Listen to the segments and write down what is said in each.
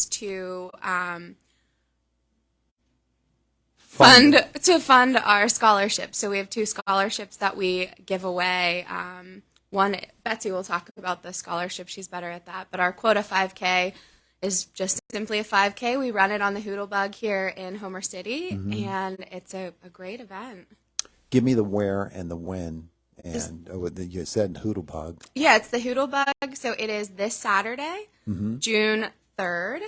to fund our scholarships. So we have 2 scholarships that we give away. One, Betsy will talk about the scholarship. She's better at that. But our Quota 5K is just simply a 5K. We run it on the Hoodlebug here in Homer City, and it's a great event. Give me the where and the when. And you said Hoodlebug. Yeah, it's the Hoodlebug. So it is this Saturday, June 3rd,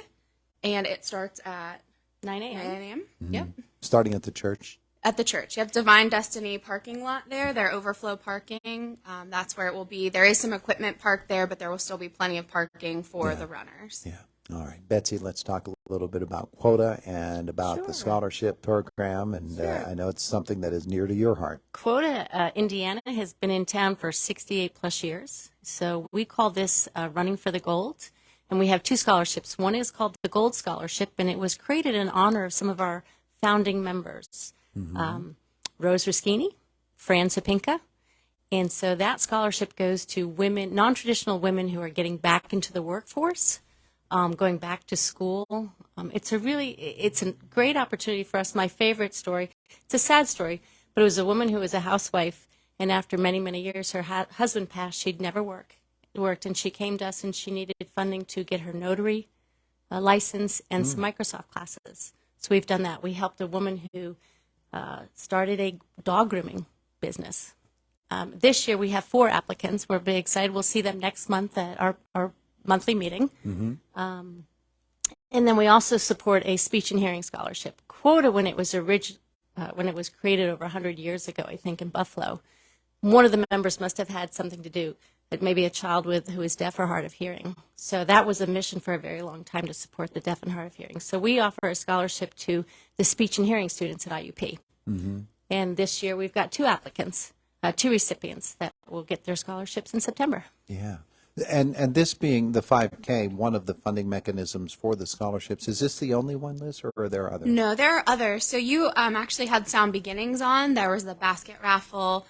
and it starts at 9 a.m. 9 a.m. Yep. Starting at the church? At the church. You have Divine Destiny parking lot there. Their overflow parking. That's where it will be. There is some equipment parked there, but there will still be plenty of parking for the runners. Yeah. All right. Betsy, let's talk a little bit about Quota and about the scholarship program. And I know it's something that is near to your heart. Quota, Indiana, has been in town for 68 plus years. So we call this Running for the Gold. And we have 2 scholarships. One is called the Gold Scholarship, and it was created in honor of some of our founding members, Rose Ruschini, Fran Sapinka. And so that scholarship goes to women, non-traditional women who are getting back into the workforce, going back to school. It's a great opportunity for us. My favorite story, it's a sad story, but it was a woman who was a housewife, and after many, many years, her husband passed. She'd never worked, and she came to us, and she needed funding to get her notary license and some Microsoft classes. So we've done that. We helped a woman who started a dog grooming business. This year we have 4 applicants. We're very excited. We'll see them next month at our monthly meeting. And then we also support a speech and hearing scholarship. Quota, when it was created over 100 years ago, I think in Buffalo, one of the members must have had something to do, maybe a child who is deaf or hard of hearing. So that was a mission for a very long time to support the deaf and hard of hearing. So we offer a scholarship to the speech and hearing students at IUP. And this year we've got 2 applicants, 2 recipients that will get their scholarships in September. Yeah. And this being the 5K, one of the funding mechanisms for the scholarships, is this the only one, Liz, or are there others? No, there are others. So you actually had Sound Beginnings on. There was the basket raffle.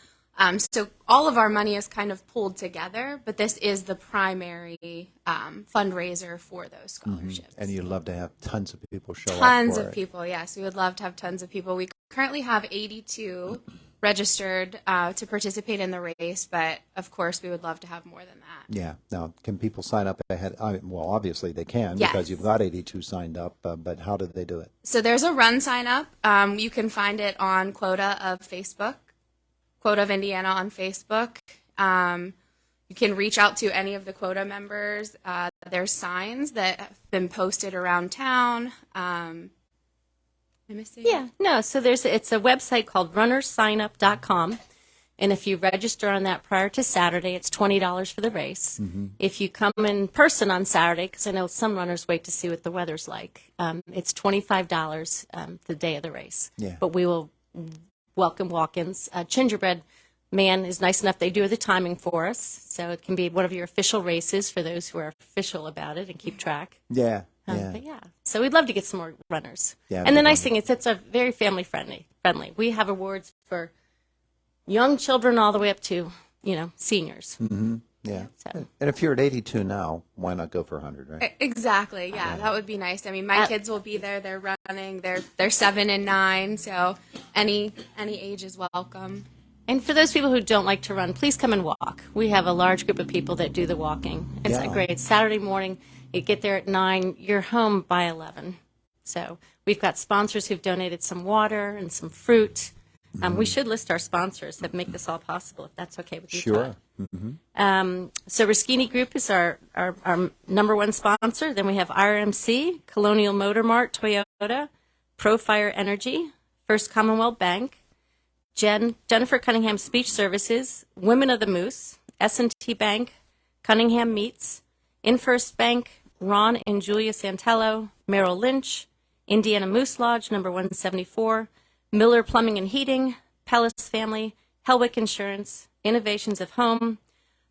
So all of our money is kind of pulled together, but this is the primary fundraiser for those scholarships. And you'd love to have tons of people show up for Tons of it. people, yes. We would love to have tons of people. We currently have 82 registered to participate in the race, but of course we would love to have more than that. Yeah. Now, can people sign up ahead? Well, obviously they can because you've got 82 signed up, but how do they do it? So there's a run sign up. You can find it on Quota of Facebook. Quota of Indiana on Facebook. You can reach out to any of the Quota members. There's signs that have been posted around town. Am I missing? Yeah, no, so it's a website called runnersignup.com, and if you register on that prior to Saturday, it's $20 for the race. If you come in person on Saturday, because I know some runners wait to see what the weather's like, it's $25 the day of the race. Yeah. But we will welcome walk-ins. Gingerbread Man is nice enough. They do the timing for us, so it can be one of your official races for those who are official about it and keep track. Yeah. But yeah, so we'd love to get some more runners. Yeah, and the nice thing is it's a very family friendly. We have awards for young children all the way up to, seniors. Yeah. So. And if you're at 82 now, why not go for 100, right? Exactly. Yeah, that would be nice. I mean, my kids will be there. They're running. They're 7 and 9, so any age is welcome. And for those people who don't like to run, please come and walk. We have a large group of people that do the walking. It's great. It's Saturday morning. You get there at 9. You're home by 11. So we've got sponsors who've donated some water and some fruit. We should list our sponsors that make this all possible, if that's okay with you. Sure. So Ruschini Group is our number one sponsor. Then we have RMC, Colonial Motor Mart, Toyota, Profire Energy, First Commonwealth Bank, Jennifer Cunningham Speech Services, Women of the Moose, S&T Bank, Cunningham Meats, InFirst Bank, Ron and Julia Santello, Merrill Lynch, Indiana Moose Lodge, number 174, Miller Plumbing and Heating, Pellis Family, Helwick Insurance, Innovations of Home,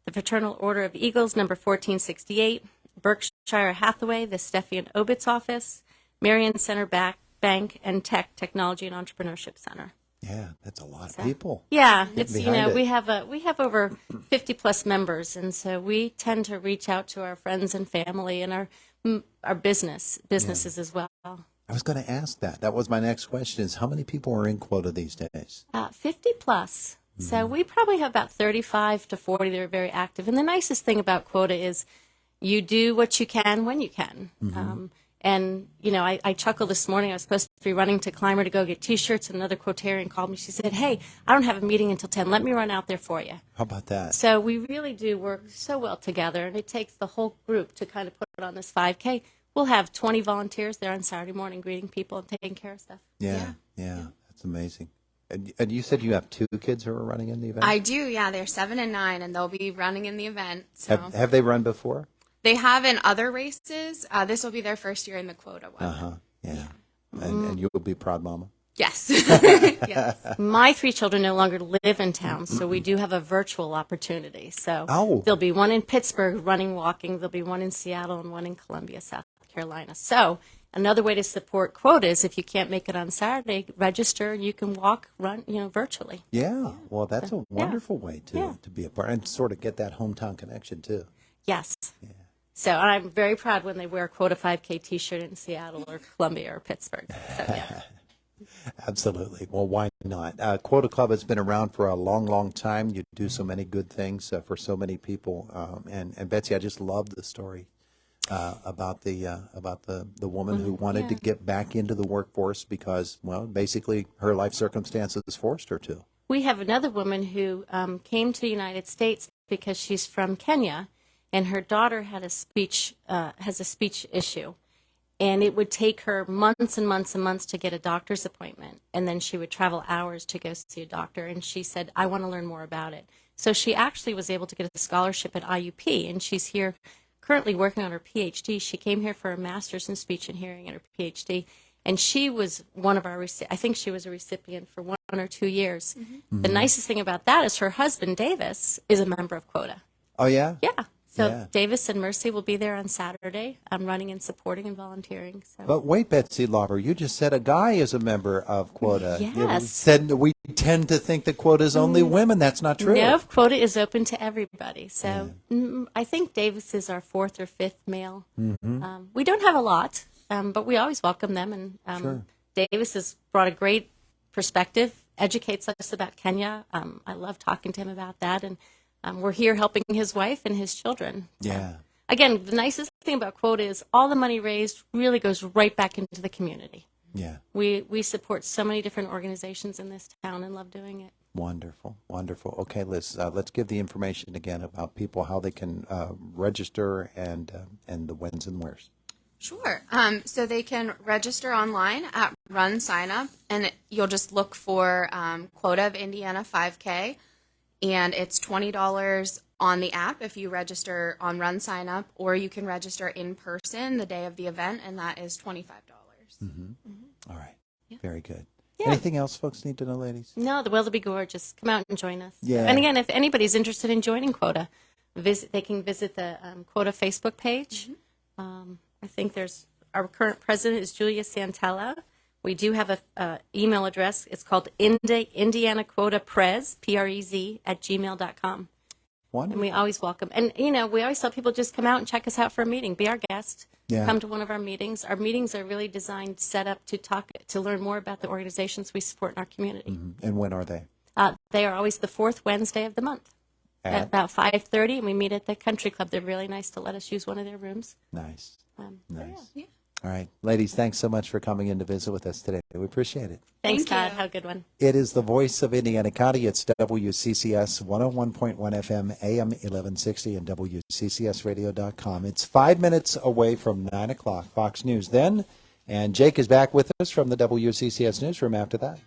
the Fraternal Order of Eagles, number 1468, Berkshire Hathaway, the Steffi Obitz office, Marion Center Bank, and Technology and Entrepreneurship Center. Yeah, that's a lot of people. Yeah, it's it. we have over 50 plus members, and so we tend to reach out to our friends and family, and our businesses as well. I was going to ask that. That was my next question is how many people are in Quota these days? 50 plus. So we probably have about 35 to 40 that are very active. And the nicest thing about Quota is you do what you can when you can. And, you know, I chuckled this morning. I was supposed to be running to Climber to go get T-shirts, and another quotarian called me. She said, hey, I don't have a meeting until 10. Let me run out there for you. How about that? So we really do work so well together, and it takes the whole group to kind of put on this 5K. We'll have 20 volunteers there on Saturday morning greeting people and taking care of stuff. Yeah. That's amazing. And you said you have 2 kids who are running in the event? I do, yeah. They're 7 and 9, and they'll be running in the event. So Have they run before? they have in other races. This will be their first year in the Quota one. Yeah. And you will be proud mama? Yes. Yes. My 3 children no longer live in town, so we do have a virtual opportunity. So there'll be one in Pittsburgh running, walking. There'll be one in Seattle and one in Columbia, South Carolina. So another way to support Quota is if you can't make it on Saturday, register and you can run, virtually. Yeah. Well, that's a wonderful way to be a part and sort of get that hometown connection too. Yes. Yeah. So I'm very proud when they wear a Quota 5K T-shirt in Seattle or Columbia or Pittsburgh. So, yeah. Absolutely. Well, why not? Quota Club has been around for a long, long time. You do so many good things for so many people. And Betsy, I just love the story about the woman who wanted to get back into the workforce because, well, basically her life circumstances forced her to. We have another woman who came to the United States because she's from Kenya, and her daughter had has a speech issue. And it would take her months and months and months to get a doctor's appointment. And then she would travel hours to go see a doctor. And she said, I want to learn more about it. So she actually was able to get a scholarship at IUP. And she's here currently working on her PhD. She came here for a master's in speech and hearing and her PhD. And she was one of our, I think she was a recipient for 1 or 2 years. The nicest thing about that is her husband, Davis, is a member of Quota. Oh, yeah? Yeah. So Davis and Mercy will be there on Saturday. I'm running and supporting and volunteering. So. But wait, Betsy Lauber, you just said a guy is a member of Quota. Yes. You said we tend to think that Quota is only women. That's not true. No, Quota is open to everybody. So I think Davis is our 4th or 5th male. We don't have a lot, but we always welcome them. And Davis has brought a great perspective, educates us about Kenya. I love talking to him about that. And we're here helping his wife and his children. So, again, the nicest thing about Quota is all the money raised really goes right back into the community. Yeah. We support so many different organizations in this town and love doing it. Wonderful, wonderful. Okay, Liz, let's give the information again about people, how they can register and the whens and wheres. Sure. So they can register online at Run Sign Up, and you'll just look for Quota of Indiana 5K. And it's $20 on the app if you register on Run Sign Up, or you can register in person the day of the event, and that is $25. All right. Yeah. Very good. Yeah. Anything else folks need to know, ladies? No, the weather be gorgeous. Come out and join us. Yeah. And again, if anybody's interested in joining Quota, they can visit the Quota Facebook page. I think our current president is Julia Santella. We do have a email address. It's called Indiana Quota Prez, PREZ, @gmail.com. Wonderful. And we always welcome. And, we always tell people just come out and check us out for a meeting. Be our guest. Yeah. Come to one of our meetings. Our meetings are really designed, set up to learn more about the organizations we support in our community. And when are they? They are always the 4th Wednesday of the month at about 5:30, and we meet at the Country Club. They're really nice to let us use one of their rooms. Nice. Nice. Yeah. All right. Ladies, thanks so much for coming in to visit with us today. We appreciate it. Thanks, Thank Todd. you. Have a good one. It is the voice of Indiana County. It's WCCS 101.1 FM, AM 1160, and WCCSradio.com. It's 5 minutes away from 9 o'clock. Fox News then. And Jake is back with us from the WCCS newsroom after that.